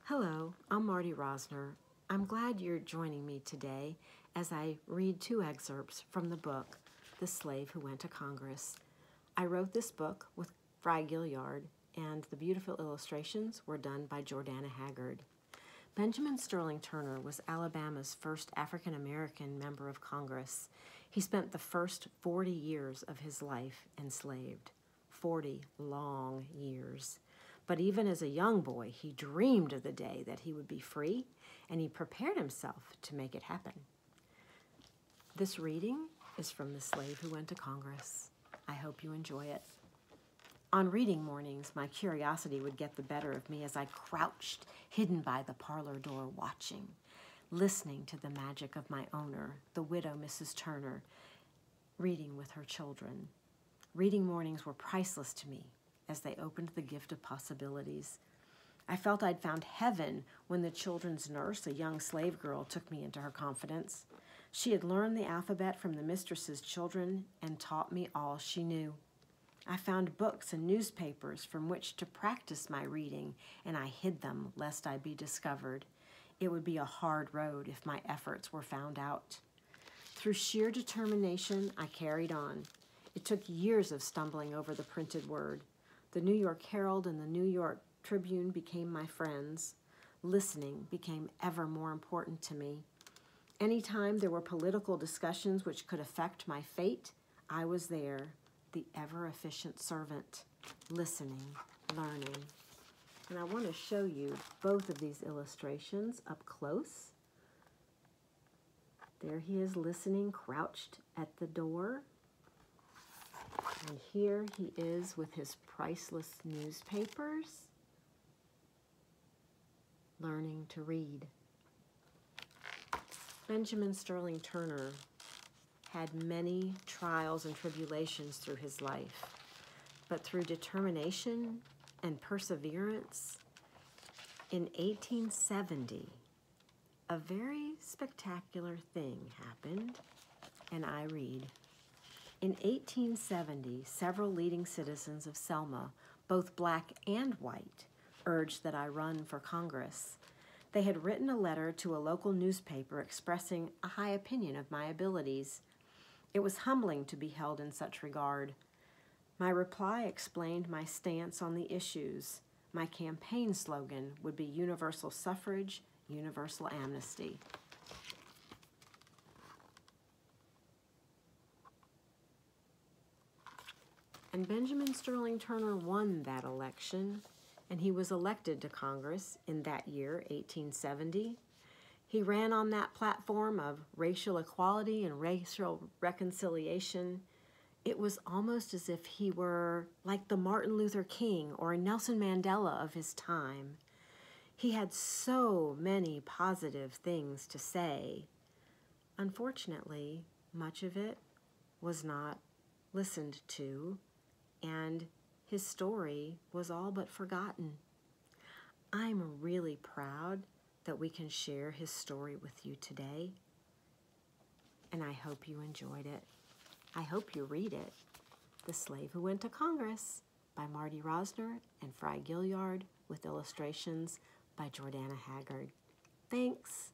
Hello, I'm Marty Rosner. I'm glad you're joining me today as I read two excerpts from the book, The Slave Who Went to Congress. I wrote this book with Fry Gilliard, and the beautiful illustrations were done by Jordana Haggard. Benjamin Sterling Turner was Alabama's first African-American member of Congress. He spent the first 40 years of his life enslaved. 40 long years. But even as a young boy, he dreamed of the day that he would be free, and he prepared himself to make it happen. This reading is from The Slave Who Went to Congress. I hope you enjoy it. On reading mornings, my curiosity would get the better of me as I crouched, hidden by the parlor door, watching, listening to the magic of my owner, the widow Mrs. Turner, reading with her children. Reading mornings were priceless to me as they opened the gift of possibilities. I felt I'd found heaven when the children's nurse, a young slave girl, took me into her confidence. She had learned the alphabet from the mistress's children and taught me all she knew. I found books and newspapers from which to practice my reading, and I hid them lest I be discovered. It would be a hard road if my efforts were found out. Through sheer determination, I carried on. It took years of stumbling over the printed word. The New York Herald and the New York Tribune became my friends. Listening became ever more important to me. Anytime there were political discussions which could affect my fate, I was there, the ever-efficient servant, listening, learning. And I want to show you both of these illustrations up close. There he is listening, crouched at the door. And here he is with his priceless newspapers, learning to read. Benjamin Sterling Turner had many trials and tribulations through his life, but through determination and perseverance, in 1870, a very spectacular thing happened, and I read. In 1870, several leading citizens of Selma, both black and white, urged that I run for Congress. They had written a letter to a local newspaper expressing a high opinion of my abilities. It was humbling to be held in such regard. My reply explained my stance on the issues. My campaign slogan would be universal suffrage, universal amnesty. And Benjamin Sterling Turner won that election, and he was elected to Congress in that year, 1870. He ran on that platform of racial equality and racial reconciliation. It was almost as if he were like the Martin Luther King or Nelson Mandela of his time. He had so many positive things to say. Unfortunately, much of it was not listened to, and his story was all but forgotten. I'm really proud that we can share his story with you today, and I hope you enjoyed it. I hope you read it. The Slave Who Went to Congress by Marty Rosner and Fry Gilliard with illustrations by Jordana Haggard. Thanks.